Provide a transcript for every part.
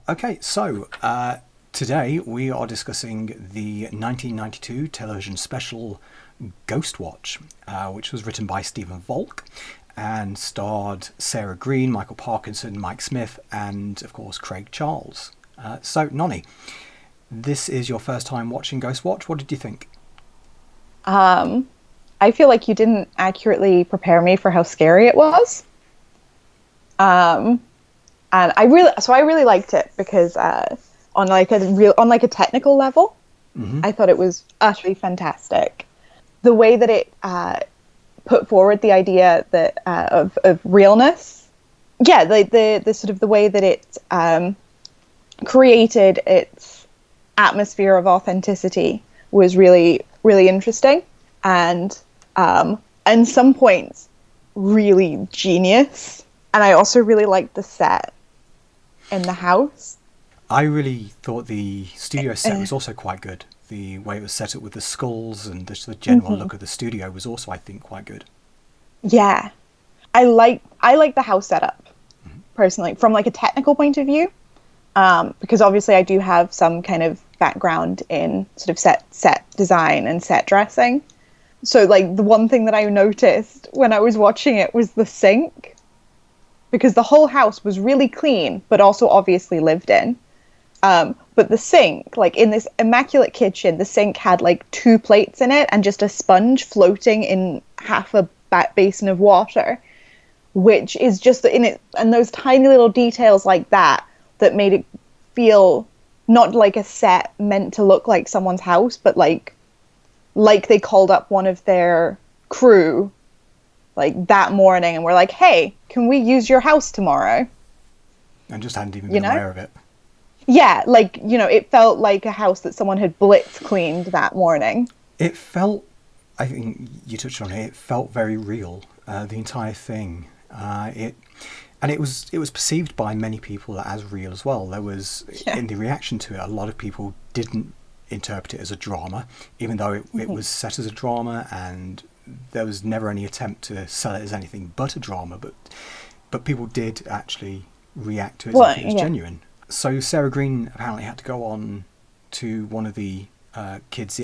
Okay, so today we are discussing the 1992 television special Ghostwatch, which was written by Stephen Volk and starred Sarah Green, Michael Parkinson, Mike Smith, and of course Craig Charles. So, Noni, this is your first time watching Ghostwatch. What did you think? I feel like you didn't accurately prepare me for how scary it was. And I really liked it because on a technical level, I thought it was utterly fantastic. The way that it put forward the idea that of realness, the sort of the way that it created its atmosphere of authenticity was really, really interesting, and some points really genius. And I also really liked the set in the house. I really thought the studio set was also quite good. The way it was set up with the skulls and the general look of the studio was also, I think, quite good. Yeah, I like the house setup personally from like a technical point of view, because obviously I do have some kind of background in sort of set design and set dressing. So like the one thing that I noticed when I was watching it was the sink, because the whole house was really clean, but also obviously lived in. But the sink, like in this immaculate kitchen, the sink had like 2 plates in it and just a sponge floating in half a basin of water, which is just in it. And those tiny little details like that made it feel not like a set meant to look like someone's house, but like they called up one of their crew like that morning and were like, hey, can we use your house tomorrow? And just hadn't even been aware of it. Yeah, like, it felt like a house that someone had blitz cleaned that morning. It felt, I think you touched on it felt very real, the entire thing. It was perceived by many people as real as well. There was, in the reaction to it, a lot of people didn't interpret it as a drama, even though it was set as a drama, and there was never any attempt to sell it as anything but a drama, but people did actually react to it as if it was genuine. So Sarah Green apparently had to go on to one of the kids'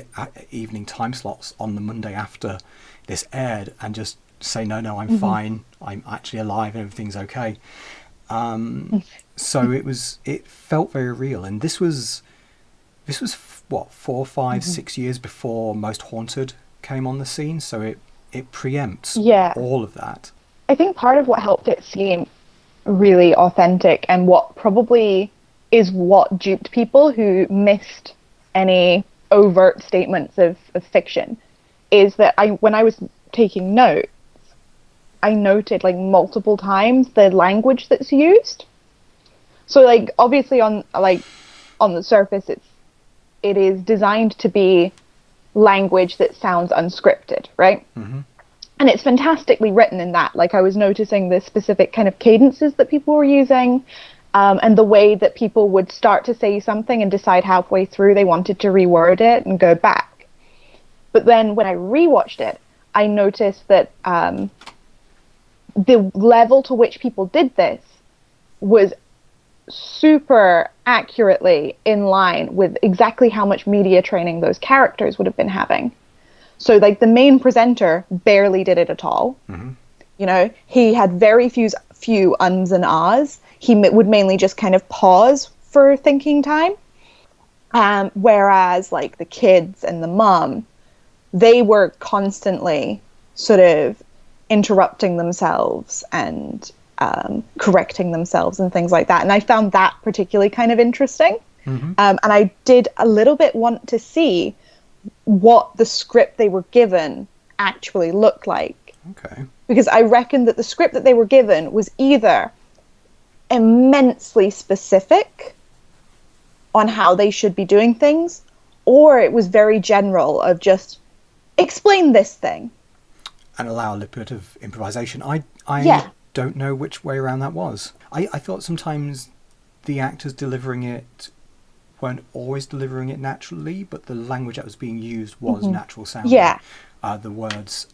evening time slots on the Monday after this aired and just say, no, I'm fine, I'm actually alive and everything's okay. So it felt very real, and this was what, 4, 5, 6 years before Most Haunted came on the scene, so it preempts all of that. I think part of what helped it seem really authentic, and what probably is what duped people who missed any overt statements of fiction, is that when I was taking notes, I noted like multiple times the language that's used. So like obviously on the surface it is designed to be language that sounds unscripted, right? And it's fantastically written in that. Like I was noticing the specific kind of cadences that people were using, and the way that people would start to say something and decide halfway through they wanted to reword it and go back. But then when I rewatched it, I noticed that the level to which people did this was super accurately in line with exactly how much media training those characters would have been having. So like the main presenter barely did it at all. He had very few ums and ahs. He would mainly just kind of pause for thinking time. Whereas like the kids and the mum, they were constantly sort of interrupting themselves and correcting themselves and things like that. And I found that particularly kind of interesting. And I did a little bit want to see what the script they were given actually looked like. Okay. Because I reckon that the script that they were given was either immensely specific on how they should be doing things, or it was very general of just explain this thing. And allow a little bit of improvisation. I don't know which way around that was. I thought sometimes the actors delivering it weren't always delivering it naturally, but the language that was being used was natural sounding. Yeah. The words.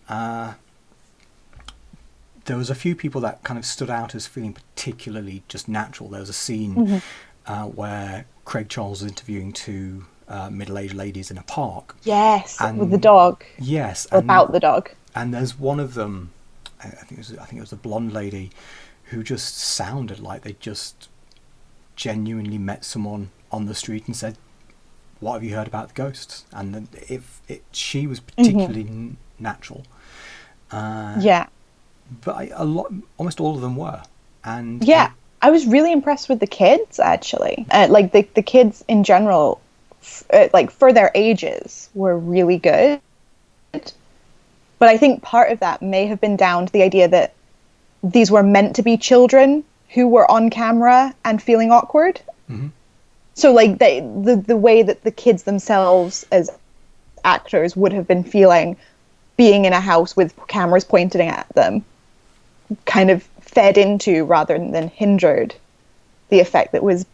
There was a few people that kind of stood out as feeling particularly just natural. There was a scene where Craig Charles is interviewing two middle-aged ladies in a park. Yes, And with the dog. Yes, About the dog. And there's one of them, I think it was the blonde lady, who just sounded like they just genuinely met someone on the street and said, "What have you heard about the ghosts?" And then she was particularly natural. Yeah. But almost all of them were. And yeah, I was really impressed with the kids, actually. Like the kids in general, like for their ages, were really good. But I think part of that may have been down to the idea that these were meant to be children who were on camera and feeling awkward. Mm-hmm. So like the way that the kids themselves as actors would have been feeling being in a house with cameras pointing at them kind of fed into rather than hindered the effect that was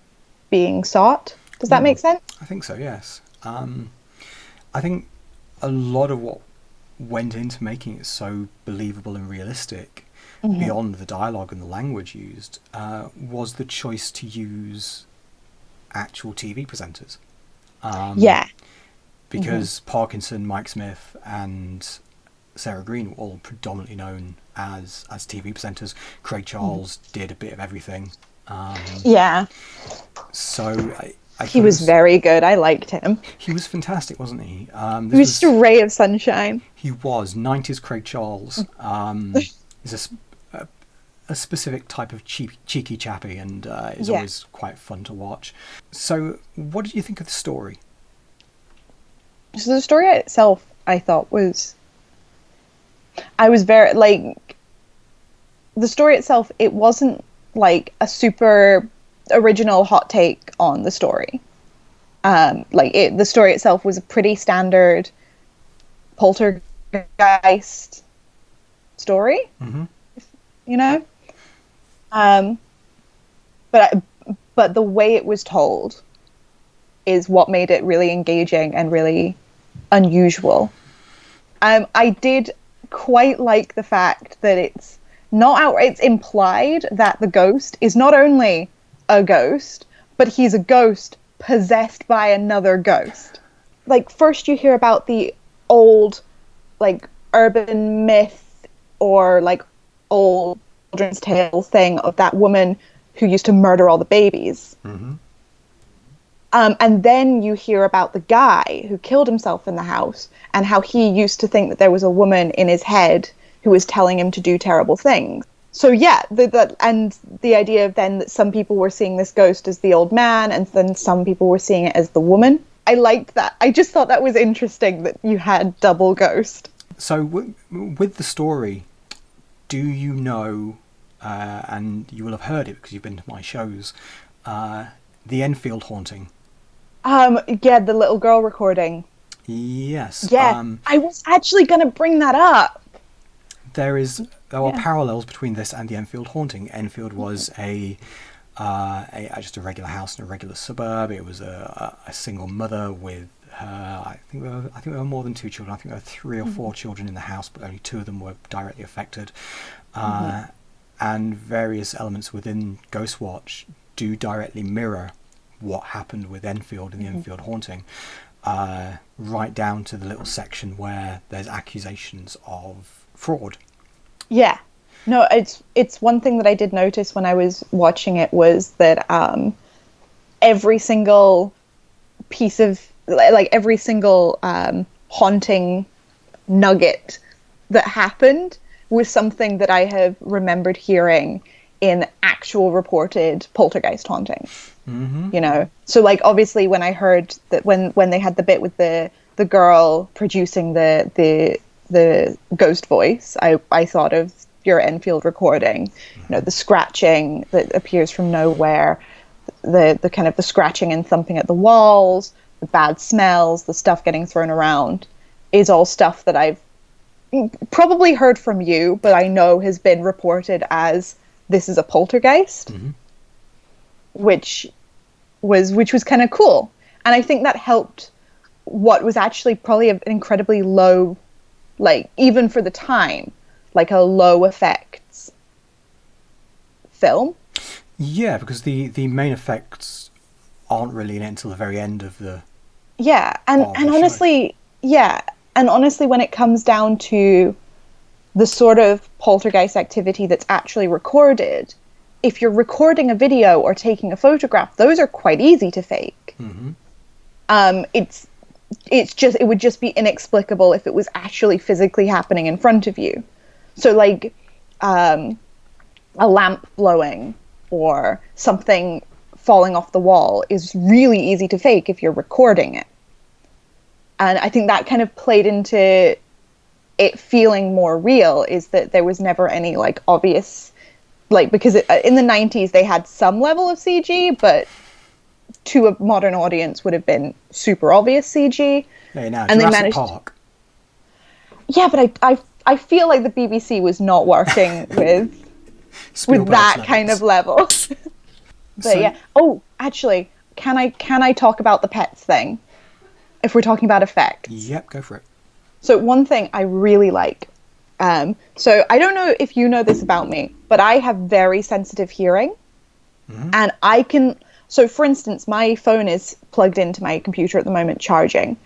being sought. Does that make sense? I think so, yes. I think a lot of what went into making it so believable and realistic, beyond the dialogue and the language used, was the choice to use actual TV presenters. Because Parkinson, Mike Smith, and Sarah Green were all predominantly known as TV presenters. Craig Charles did a bit of everything. So he was very good. I liked him. He was fantastic, wasn't he? He was just a ray of sunshine. He was. 90s Craig Charles is a specific type of cheeky chappy, and is always quite fun to watch. So what did you think of the story? So the story itself, I thought I was very, like, the story itself, it wasn't like a super original hot take on the story. The story itself was a pretty standard poltergeist story, you know? But the way it was told is what made it really engaging and really unusual. I did quite like the fact that it's not outright, it's implied that the ghost is not only a ghost, but he's a ghost possessed by another ghost. Like, first you hear about the old, like, urban myth or, like, old children's tale thing of that woman who used to murder all the babies. And then you hear about the guy who killed himself in the house and how he used to think that there was a woman in his head who was telling him to do terrible things. So yeah, and the idea of then that some people were seeing this ghost as the old man and then some people were seeing it as the woman. I liked that. I just thought that was interesting that you had double ghost. So with the story, do you know, and you will have heard it because you've been to my shows, the Enfield haunting? Yeah, the little girl recording. Yes. Yeah, I was actually going to bring that up. There are parallels between this and the Enfield haunting. Enfield was just a regular house in a regular suburb. It was a single mother with her. I think there were more than two children. I think there were 3 or 4 children in the house, but only 2 of them were directly affected. And various elements within Ghostwatch do directly mirror what happened with Enfield in the Enfield haunting, right down to the little section where there's accusations of fraud. Yeah. No, it's one thing that I did notice when I was watching it was that every single piece of, like, every single haunting nugget that happened was something that I have remembered hearing in actual reported poltergeist hauntings. You know, so like obviously when I heard that when they had the bit with the girl producing the ghost voice, I thought of your Enfield recording. You know, the scratching that appears from nowhere, the kind of the scratching and thumping at the walls, the bad smells, the stuff getting thrown around, is all stuff that I've probably heard from you, but I know has been reported as this is a poltergeist, which was kind of cool. And I think that helped what was actually probably an incredibly low, like, even for the time, like a low effects film. Yeah, because the main effects aren't really in it until the very end of the and of the show. honestly, when it comes down to the sort of poltergeist activity that's actually recorded, if you're recording a video or taking a photograph, those are quite easy to fake. It would just be inexplicable if it was actually physically happening in front of you. So like a lamp blowing or something falling off the wall is really easy to fake if you're recording it. And I think that kind of played into it feeling more real, is that there was never any like obvious, like, because in the 90s they had some level of CG, but to a modern audience would have been super obvious CG. Yeah, now And Jurassic they managed Park. Yeah, but I feel like the BBC was not working with that kind of level. But So- yeah. Oh, actually, can I talk about the pets thing? If we're talking about effects. Yep, go for it. So one thing I really like. So I don't know if you know this about me, but I have very sensitive hearing, and I can. So for instance, my phone is plugged into my computer at the moment, charging.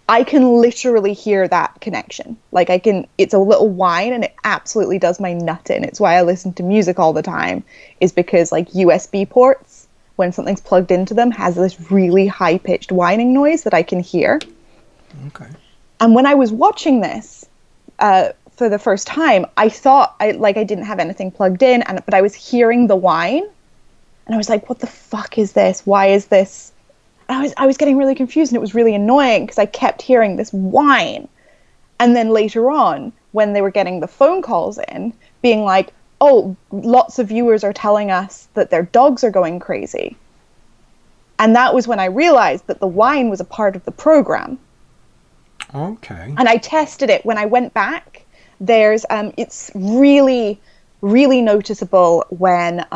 I can literally hear that connection. Like it's a little whine, and it absolutely does my nut in. It's why I listen to music all the time, is because like USB ports, when something's plugged into them, has this really high pitched whining noise that I can hear. Okay. And when I was watching this for the first time, I thought I didn't have anything plugged in, but I was hearing the whine, and I was like, "What the fuck is this? Why is this?" And I was getting really confused, and it was really annoying because I kept hearing this whine. And then later on, when they were getting the phone calls in, being like, "Oh, lots of viewers are telling us that their dogs are going crazy," and that was when I realized that the whine was a part of the program. Okay. And I tested it when I went back. There's it's really, really noticeable when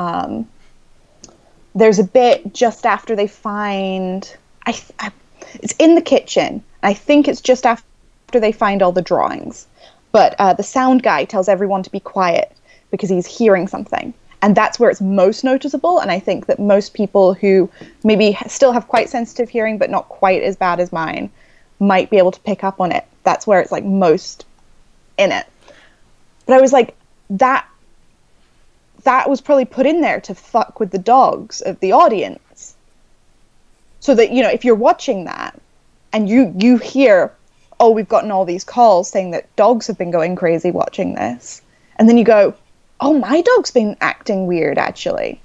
there's a bit just after they find it's in the kitchen. I think it's just after they find all the drawings. But the sound guy tells everyone to be quiet because he's hearing something. And that's where it's most noticeable. And I think that most people who maybe still have quite sensitive hearing, but not quite as bad as mine, might be able to pick up on it. That's where it's like most in it. But I was like, that was probably put in there to fuck with the dogs of the audience. So that, you know, if you're watching that and you hear, "Oh, we've gotten all these calls saying that dogs have been going crazy watching this." And then you go, "Oh, my dog's been acting weird, actually."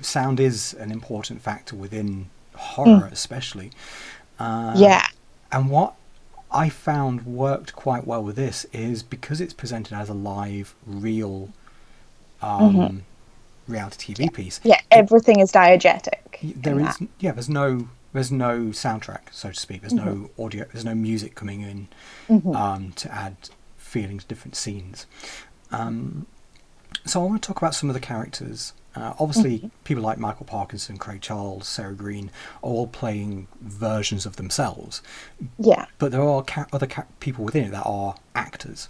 Sound is an important factor within horror, especially. Yeah. And what I found worked quite well with this is because it's presented as a live, real reality TV piece. Yeah, everything is diegetic. There's no soundtrack, so to speak. There's no audio. There's no music coming in to add feeling to different scenes. So I want to talk about some of the characters. Obviously, people like Michael Parkinson, Craig Charles, Sarah Green are all playing versions of themselves. Yeah. But there are other people within it that are actors.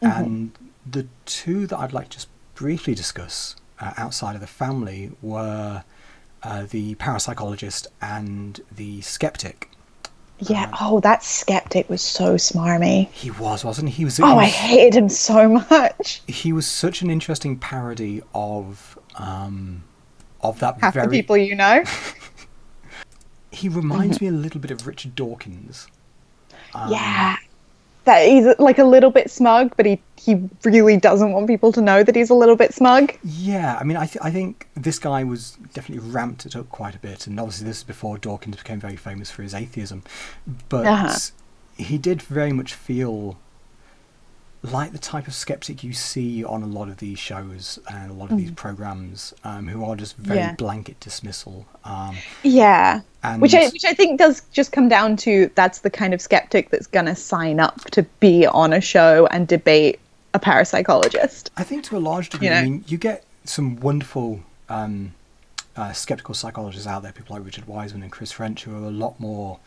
And the two that I'd like to just briefly discuss outside of the family were the parapsychologist and the skeptic. Yeah. That skeptic was so smarmy. He wasn't he? I hated him so much. He was such an interesting parody of that Half the people you know. He reminds me a little bit of Richard Dawkins. Yeah. That he's like a little bit smug, but he really doesn't want people to know that he's a little bit smug. Yeah, I mean, I think this guy was definitely ramped it up quite a bit, and obviously this is before Dawkins became very famous for his atheism. But he did very much feel like the type of skeptic you see on a lot of these shows and a lot of these programs, who are just very blanket dismissal. Which I think does just come down to that's the kind of skeptic that's going to sign up to be on a show and debate a parapsychologist. I think to a large degree, I mean, you get some wonderful skeptical psychologists out there, people like Richard Wiseman and Chris French, who are a lot more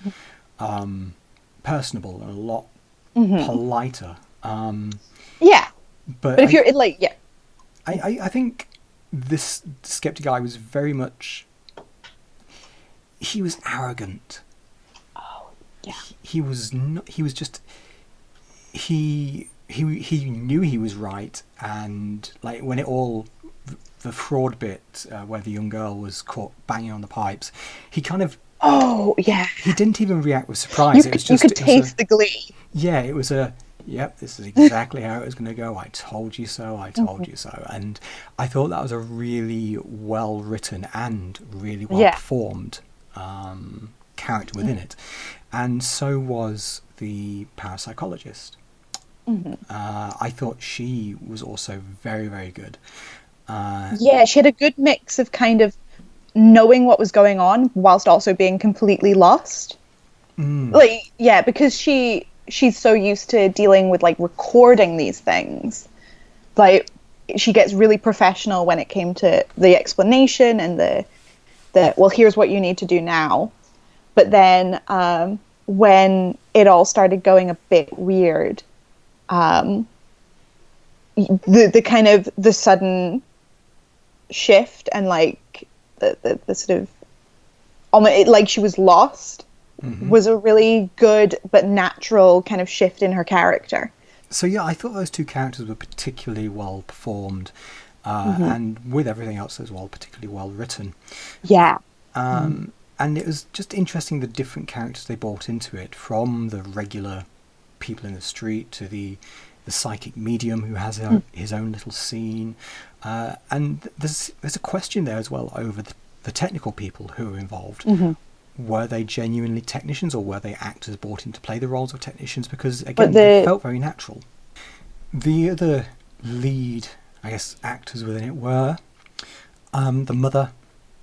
personable and a lot politer. But if you're like, I think this skeptic guy was very much. he was arrogant. Oh, yeah. He was not, he was just, he knew he was right, and like when it all, the fraud bit where the young girl was caught banging on the pipes, he kind of, oh yeah, he didn't even react with surprise. You could taste the glee. Yeah, it was a, yep, this is exactly how it was going to go. I told you so, I told you so. And I thought that was a really well written and really well performed character within it. And so was the parapsychologist. I thought she was also very, very good. Yeah, she had a good mix of kind of knowing what was going on whilst also being completely lost. Like, yeah, because she's so used to dealing with like recording these things. Like, she gets really professional when it came to the explanation and the well, here's what you need to do now. But then when it all started going a bit weird, the kind of the sudden shift and like the sort of almost like she was lost was a really good but natural kind of shift in her character. So yeah, I thought those two characters were particularly well performed, and with everything else as well, particularly well written. Yeah. And it was just interesting the different characters they brought into it, from the regular people in the street to the psychic medium who has his own little scene, and there's a question there as well over the technical people who were involved. Were they genuinely technicians, or were they actors brought in to play the roles of technicians? Because again, they felt very natural. The other lead, I guess, actors within it were the mother.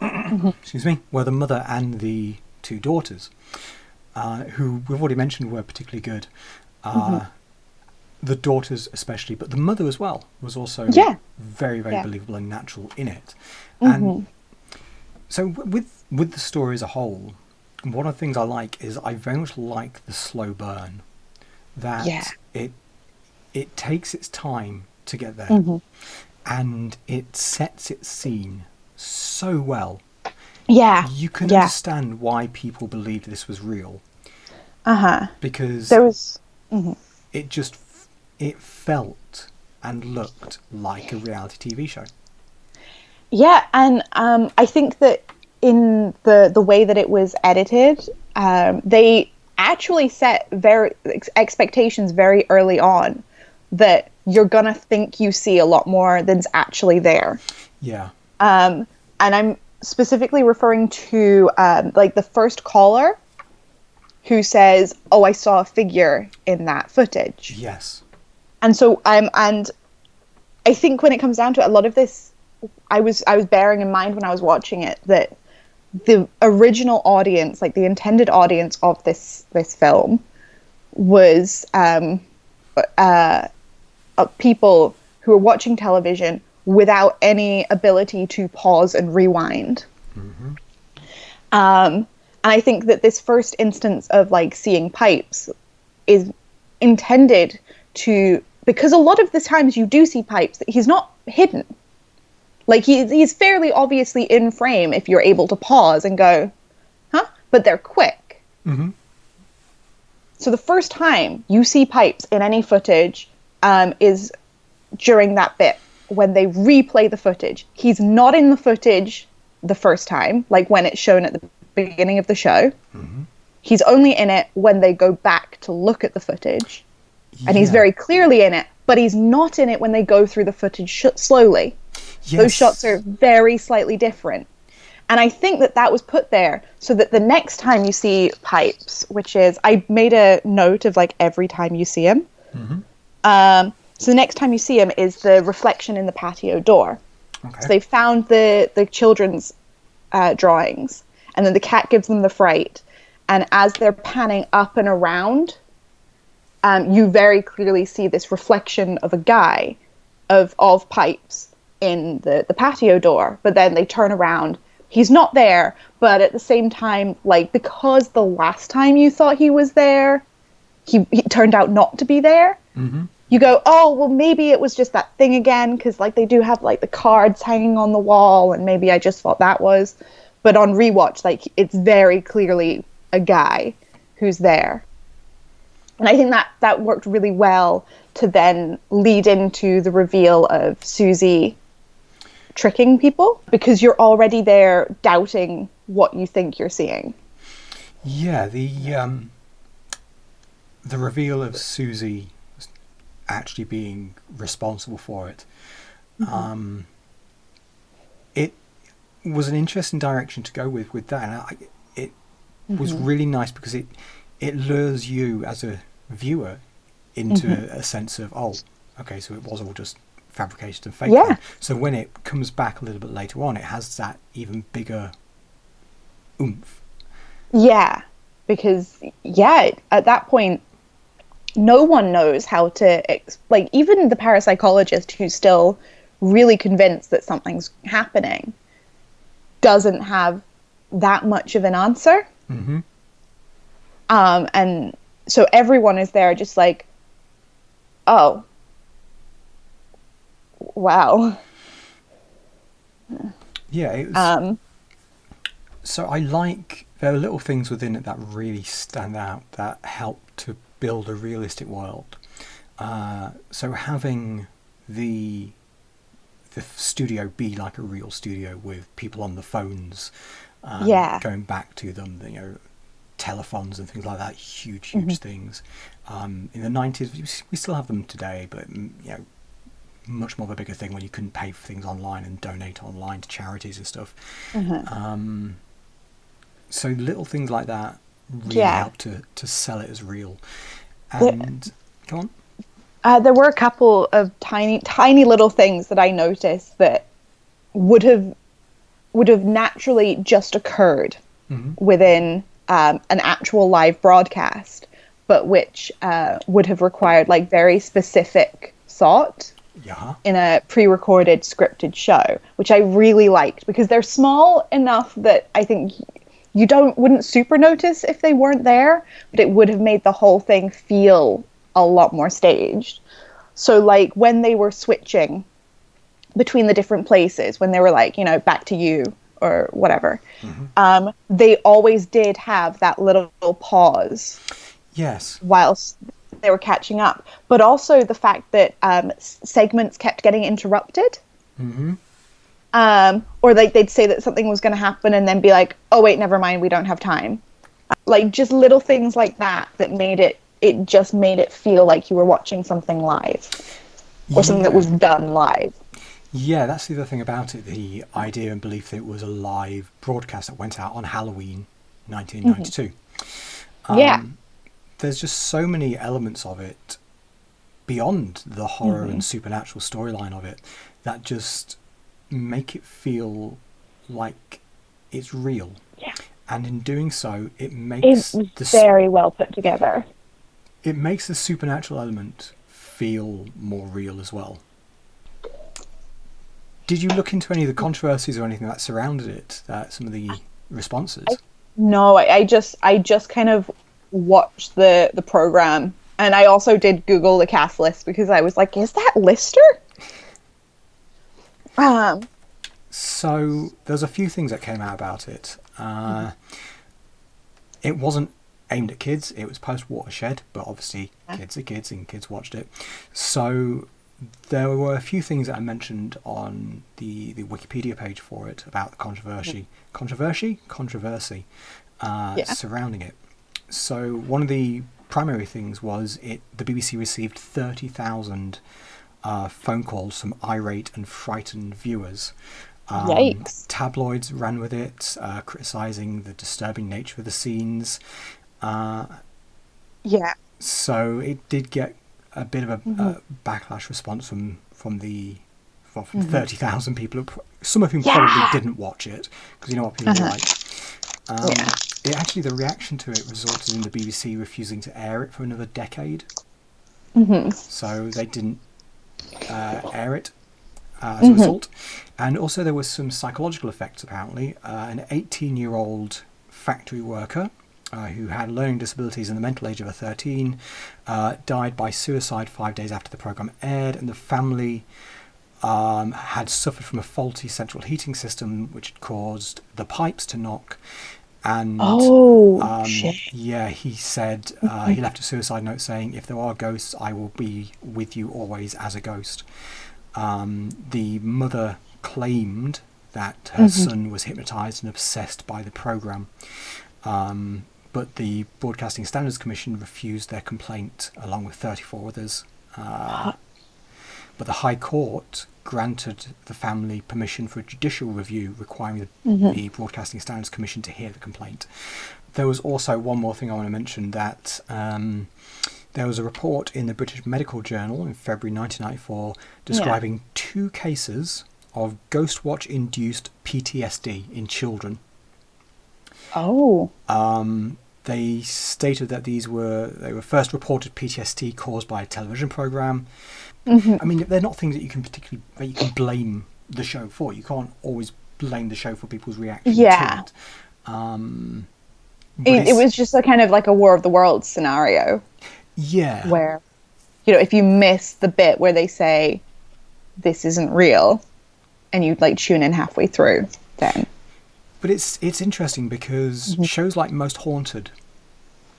Excuse me. Were the mother and the two daughters, who we've already mentioned were particularly good. The daughters especially, but the mother as well was also very, very believable and natural in it. And so with the story as a whole, one of the things I like is I very much like the slow burn. That it takes its time to get there, and it sets its scene so well. Yeah, you can understand why people believed this was real. Because there was it felt and looked like a reality TV show. Yeah, and I think that in the way that it was edited, they actually set expectations very early on that you're gonna think you see a lot more than's actually there. Yeah. And I'm specifically referring to like the first caller who says, "Oh, I saw a figure in that footage." Yes. And so and I think when it comes down to it, a lot of this I was bearing in mind when I was watching it that the original audience, like the intended audience of this film, was people who are watching television without any ability to pause and rewind. And I think that this first instance of like seeing Pipes is intended to, because a lot of the times you do see Pipes, he's not hidden. Like he's fairly obviously in frame if you're able to pause and go, huh? But they're quick. So the first time you see Pipes in any footage is during that bit when they replay the footage. He's not in the footage the first time, like when it's shown at the beginning of the show. He's only in it when they go back to look at the footage. And he's very clearly in it, but he's not in it when they go through the footage slowly. Yes. Those shots are very slightly different. And I think that was put there so that the next time you see Pipes, which is, I made a note of like every time you see him. So the next time you see him is the reflection in the patio door. Okay. So they found the children's drawings, and then the cat gives them the fright. And as they're panning up and around, you very clearly see this reflection of a guy of Pipes in the patio door. But then they turn around. He's not there, but at the same time, like, because the last time you thought he was there, he turned out not to be there. You go, oh, well, maybe it was just that thing again, because like they do have like the cards hanging on the wall, and maybe I just thought that was. but on rewatch, like, it's very clearly a guy who's there. And I think that worked really well to then lead into the reveal of Susie tricking people, because you're already there doubting what you think you're seeing. Yeah, the reveal of Susie actually being responsible for it, it was an interesting direction to go with that, and it was really nice because it lures you as a viewer into a sense of, oh, okay, so it was all just fabricated and fake. Yeah. So when it comes back a little bit later on, it has that even bigger oomph. Yeah, because at that point, no one knows how to like, even the parapsychologist who's still really convinced that something's happening doesn't have that much of an answer. And so everyone is there just like, oh, wow. Yeah, it was, so there are little things within it that really stand out, that help to build a realistic world. So having the studio be like a real studio with people on the phones, going back to them, telephones and things like that, huge things. In the 90s, we still have them today, but much more of a bigger thing when you couldn't pay for things online and donate online to charities and stuff. So little things like that really help to sell it as real. And go on. There were a couple of tiny little things that I noticed that would have naturally just occurred within an actual live broadcast, but which would have required like very specific thought in a pre-recorded scripted show, which I really liked, because they're small enough that I think you wouldn't super notice if they weren't there, but it would have made the whole thing feel a lot more staged. So like when they were switching between the different places, when they were like, back to you or whatever, they always did have that little pause. Yes. Whilst they were catching up. But also the fact that segments kept getting interrupted. Or like they'd say that something was going to happen and then be like, oh wait, never mind, we don't have time. Like just little things like that made it just made it feel like you were watching something live, or something that was done live. Yeah, that's the other thing about it, the idea and belief that it was a live broadcast that went out on Halloween 1992. There's just so many elements of it beyond the horror and supernatural storyline of it that just make it feel like it's real. Yeah. And in doing so, it makes very well put together. It makes the supernatural element feel more real as well. Did you look into any of the controversies or anything that surrounded it? Some of the responses? No, I just kind of watched the program, and I also did Google the cast list because I was like, is that Lister? So there's a few things that came out about it. It wasn't aimed at kids. It was post-Watershed, but obviously kids are kids and kids watched it. So there were a few things that I mentioned on the Wikipedia page for it about the controversy surrounding it. So one of the primary things was the BBC received 30,000 phone calls from irate and frightened viewers. Yikes. Tabloids ran with it, criticising the disturbing nature of the scenes. So it did get a bit of a backlash response from 30,000 people, some of whom probably didn't watch it, because you know what people are like. The reaction to it resulted in the BBC refusing to air it for another decade. So they didn't air it as a result. And also there was some psychological effects, apparently. An 18-year-old factory worker who had learning disabilities and the mental age of 13 died by suicide 5 days after the programme aired, and the family had suffered from a faulty central heating system, which had caused the pipes to knock. And Shit. yeah, he said he left a suicide note saying, "If there are ghosts, I will be with you always as a ghost." The mother claimed that her son was hypnotized and obsessed by the program, but the Broadcasting Standards Commission refused their complaint along with 34 others. But the High Court granted the family permission for a judicial review, requiring the Broadcasting Standards Commission to hear the complaint. There was also one more thing I want to mention, that there was a report in the British Medical Journal in February 1994 describing 2 cases of Ghostwatch-induced PTSD in children. Oh. They stated that they were first reported PTSD caused by a television program. I mean, they're not things that you can blame the show for. You can't always blame the show for people's reaction to it. It was just a kind of like a War of the Worlds scenario. Yeah. Where, if you miss the bit where they say this isn't real, and you tune in halfway through, then. But it's interesting because shows like Most Haunted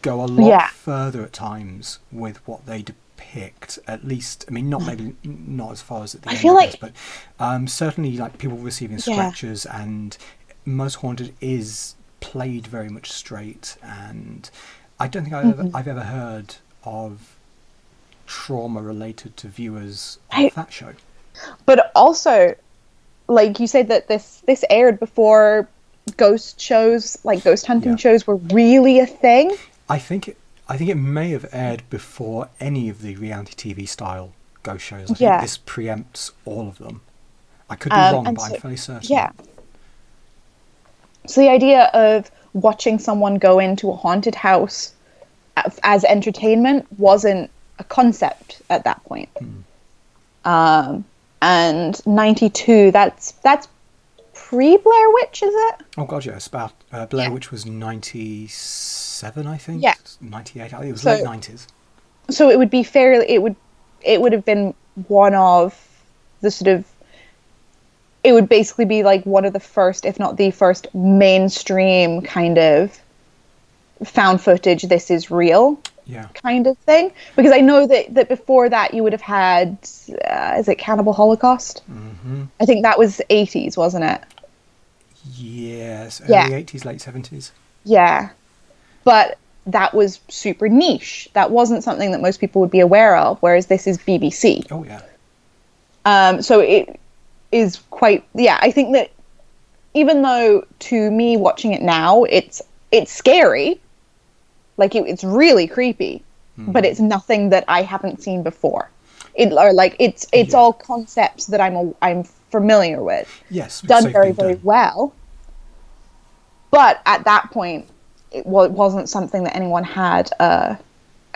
go a lot further at times with what they depict. At least, I mean, not as far as at the end, but certainly like people receiving scratches, and Most Haunted is played very much straight. And I don't think I've ever heard of trauma related to viewers of that show. But also, like you said, that this aired before ghost shows, like ghost hunting shows, were really a thing. I think it may have aired before any of the reality TV style ghost shows. I think this preempts all of them. I could be wrong, but I'm fairly certain. Yeah. So the idea of watching someone go into a haunted house as entertainment wasn't a concept at that point. And 92, that's pre-Blair Witch, is it? Oh god, yeah, it's about Blair Witch was 97, I think. 98. I think it was late 90s. So it would be it would have been one of the sort of, it would basically be like one of the first, if not the first, mainstream kind of found footage, this is real kind of thing. Because I know that before that you would have had, is it Cannibal Holocaust? I think that was 80s, wasn't it? Yes, early 80s, late 70s. Yeah. But that was super niche. That wasn't something that most people would be aware of, whereas this is BBC. Oh, yeah. So it is quite... Yeah, I think that even though, to me, watching it now, it's scary. Like, it's really creepy. But it's nothing that I haven't seen before. It's all concepts that I'm familiar with. Yes. Done very, very well. But at that point, it wasn't something that anyone had a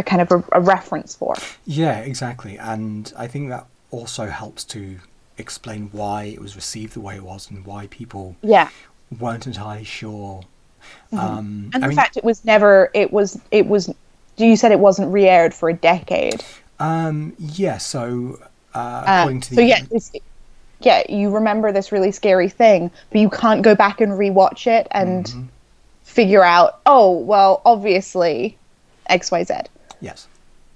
kind of a reference for. Yeah, exactly. And I think that also helps to explain why it was received the way it was and why people weren't entirely sure. And the fact it was never, you said it wasn't re-aired for a decade. So according to the... you remember this really scary thing, but you can't go back and rewatch it and figure out, oh, well, obviously XYZ. Yes.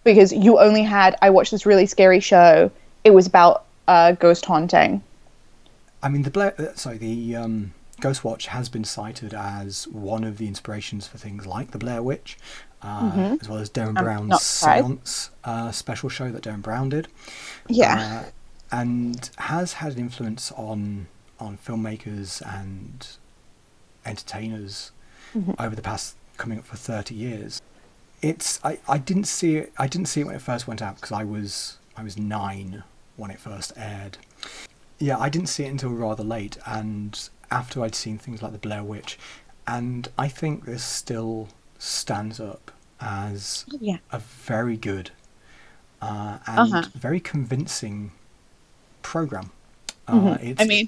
Because you only had, I watched this really scary show, it was about ghost haunting. I mean, the Ghostwatch has been cited as one of the inspirations for things like the Blair Witch, as well as Derren Brown's Seance special show that Derren Brown did. Yeah. And has had an influence on filmmakers and entertainers over the past, coming up for 30 years. I didn't see it when it first went out because I was 9 when it first aired. Yeah, I didn't see it until rather late, and after I'd seen things like the Blair Witch, and I think this still stands up as a very good and very convincing program. Even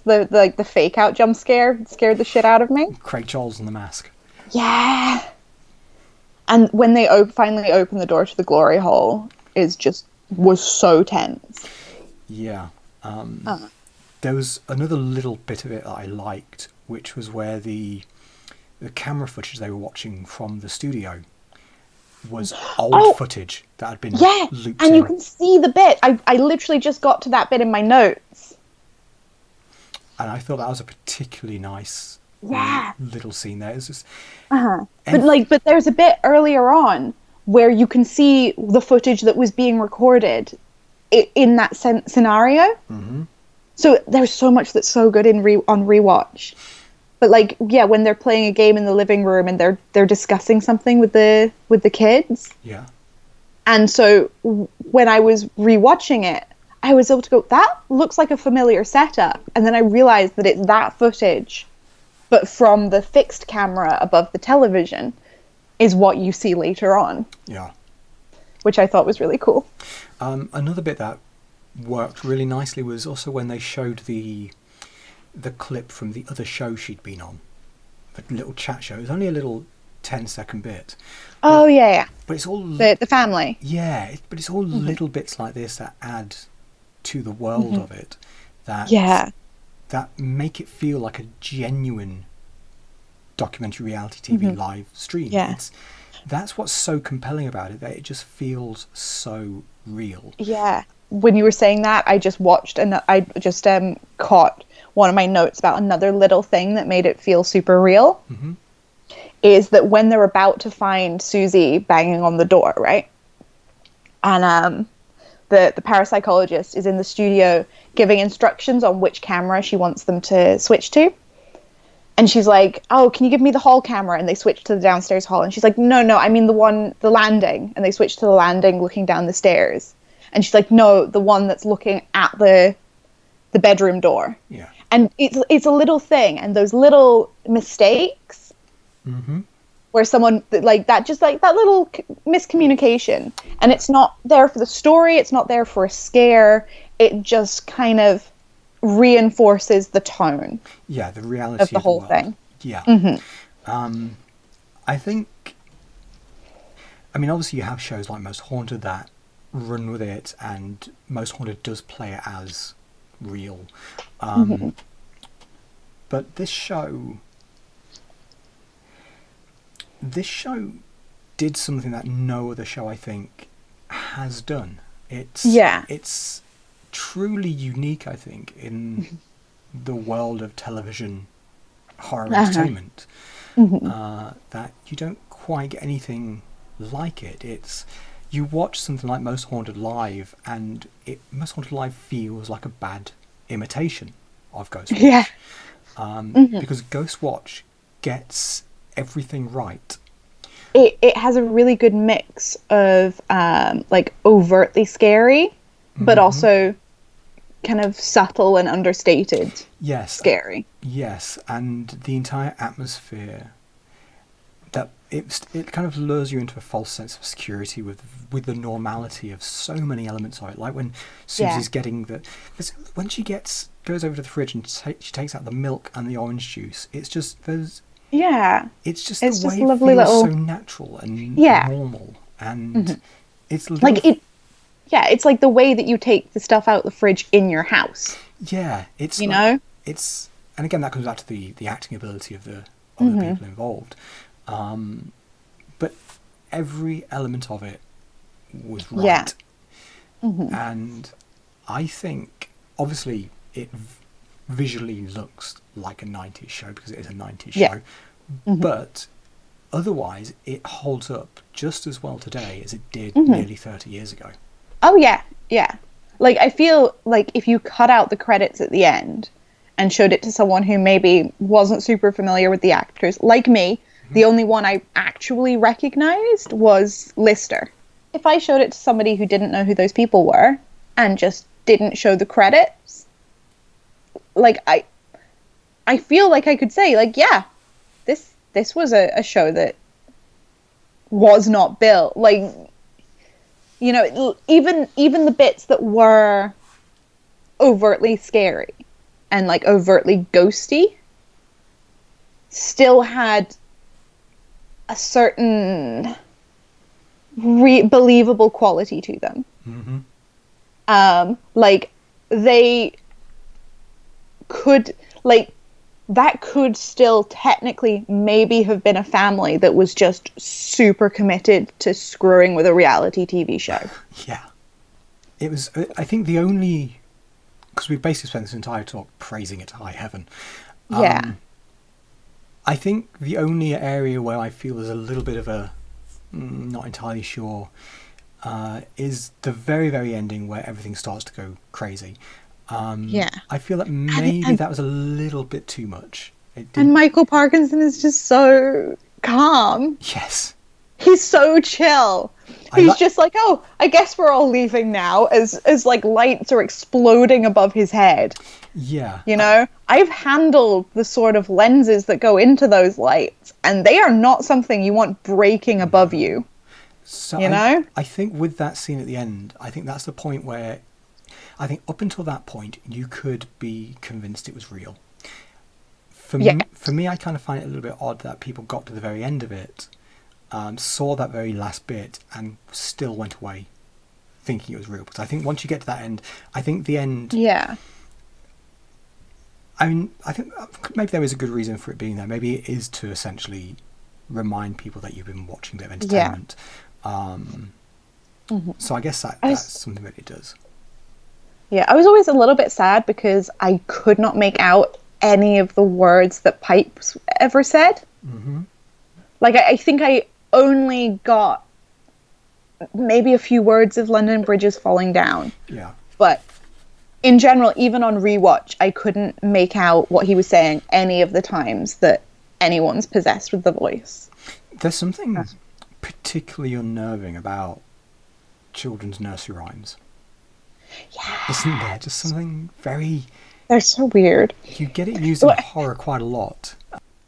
the fake out jump scare scared the shit out of me. Craig Charles and the mask. Yeah. And when they finally open the door to the glory hole is just was so tense. Yeah. There was another little bit of it that I liked, which was where the camera footage they were watching from the studio was old footage that had been looped and in. you can see the bit. I literally just got to that bit in my notes. And I thought that was a particularly nice little scene there. It's just, but there's a bit earlier on where you can see the footage that was being recorded in that scenario. Mm-hmm. So there's so much that's so good on rewatch. But like, yeah, when they're playing a game in the living room and they're discussing something with the kids. Yeah. And so when I was rewatching it, I was able to go, that looks like a familiar setup. And then I realized that it's that footage, but from the fixed camera above the television is what you see later on. Yeah. Which I thought was really cool. Another bit that worked really nicely was also when they showed the clip from the other show she'd been on, the little chat show. It was only a little 10-second bit. Oh, yeah. But it's all... The family. Yeah, but it's all little bits like this that add to the world of it. That make it feel like a genuine documentary reality TV live stream. Yeah. That's what's so compelling about it, that it just feels so real. Yeah. When you were saying that, I just watched and I just caught one of my notes about another little thing that made it feel super real. Mm-hmm. Is that when they're about to find Susie banging on the door, right? And the parapsychologist is in the studio giving instructions on which camera she wants them to switch to. And she's like, oh, can you give me the hall camera? And they switch to the downstairs hall. And she's like, no, I mean the landing. And they switch to the landing looking down the stairs. And she's like, no, the one that's looking at the bedroom door. Yeah. And it's a little thing. And those little mistakes where someone, like that, just like that little miscommunication. And it's not there for the story. It's not there for a scare. It just kind of reinforces the tone. Yeah, the reality of the whole thing. Yeah. I think, I mean, obviously you have shows like Most Haunted that run with it, and Most Haunted does play it as real. But this show did something that no other show, I think, has done. It's truly unique, I think, in the world of television horror entertainment. That you don't quite get anything like it. It's, you watch something like Most Haunted Live, and Most Haunted Live feels like a bad imitation of Ghostwatch. Yeah. Because Ghostwatch gets everything right. It has a really good mix of like overtly scary, but also kind of subtle and understated. Yes. Scary. Yes, and the entire atmosphere, that it kind of lures you into a false sense of security with the normality of so many elements of it. Like when Susie's getting when she goes over to the fridge and she takes out the milk and the orange juice. It's just it's just the way it feels so natural and normal, and it's like it. Yeah, it's like the way that you take the stuff out of the fridge in your house. Yeah, it's it's, and again that comes back to the acting ability of the people involved. But every element of it was right. And I think obviously it visually looks like a 90s show because it is a 90s show, but otherwise it holds up just as well today as it did nearly 30 years ago. Oh yeah. Like I feel like if you cut out the credits at the end and showed it to someone who maybe wasn't super familiar with the actors, like me, the only one I actually recognized was Lister. If I showed it to somebody who didn't know who those people were and just didn't show the credits, like I feel like I could say, like, yeah, this was a show that was not built, like, you know, even the bits that were overtly scary and like overtly ghosty still had a certain believable quality to them. Like they could like that could still technically maybe have been a family that was just super committed to screwing with a reality TV show. Yeah. It was, I think the only, because we've basically spent this entire talk praising it to high heaven. Yeah. I think the only area where I feel there's a little bit of a, not entirely sure, is the very, very ending where everything starts to go crazy. Yeah. I feel that maybe that was a little bit too much. And Michael Parkinson is just so calm. Yes. He's so chill. He's just like, oh, I guess we're all leaving now, as like lights are exploding above his head. Yeah. You know, I've handled the sort of lenses that go into those lights, and they are not something you want breaking above you. So you know? I think with that scene at the end, I think that's the point where I think up until that point you could be convinced it was real. For me, I kind of find it a little bit odd that people got to the very end of it, saw that very last bit, and still went away thinking it was real. Because I think once you get to that end, I think the end. Yeah. I mean, I think maybe there is a good reason for it being there. Maybe it is to essentially remind people that you've been watching a bit of entertainment. Yeah. So I guess that's something that it does. Yeah, I was always a little bit sad because I could not make out any of the words that Pipes ever said. Mm-hmm. Like, I think I only got maybe a few words of London Bridges falling down. Yeah. But in general, even on rewatch, I couldn't make out what he was saying any of the times that anyone's possessed with the voice. There's something particularly unnerving about children's nursery rhymes. Yeah. Isn't there? Just something very... They're so weird. You get it used in horror quite a lot.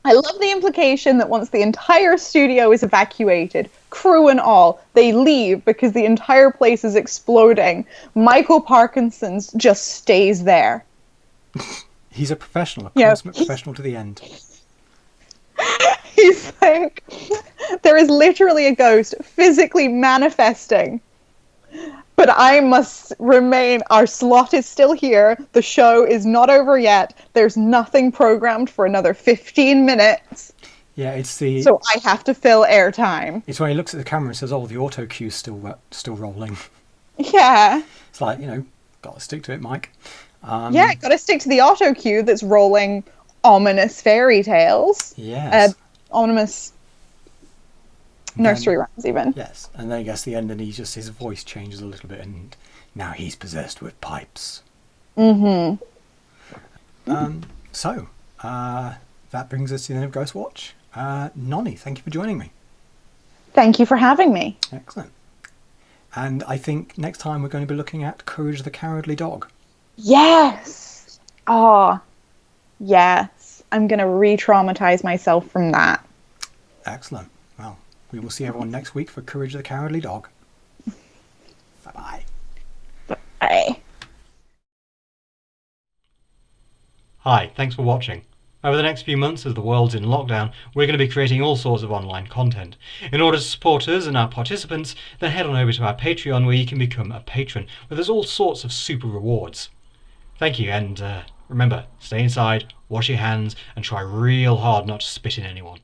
I love the implication that once the entire studio is evacuated, crew and all, they leave because the entire place is exploding. Michael Parkinson's just stays there. He's a professional, a consummate professional to the end. He's like, there is literally a ghost physically manifesting. But I must remain, our slot is still here, the show is not over yet, there's nothing programmed for another 15 minutes. Yeah, it's the... So I have to fill airtime. It's when he looks at the camera and says, oh, the auto cue's still rolling. Yeah. It's like, got to stick to it, Mike. Yeah, got to stick to the auto cue that's rolling ominous fairy tales. Yes. Ominous... nursery rhymes even. Yes, and then he gets to the end and his voice changes a little bit and now he's possessed with pipes. Mm-hmm. So, that brings us to the end of Ghostwatch. Noni, thank you for joining me. Thank you for having me. Excellent. And I think next time we're going to be looking at Courage the Cowardly Dog. Yes! Oh, yes. I'm going to re-traumatize myself from that. Excellent. Well, we will see everyone next week for Courage the Cowardly Dog. Bye-bye. Bye. Hi, thanks for watching. Over the next few months, as the world's in lockdown, we're going to be creating all sorts of online content. In order to support us and our participants, then head on over to our Patreon where you can become a patron, where there's all sorts of super rewards. Thank you, and remember, stay inside, wash your hands, and try real hard not to spit in anyone.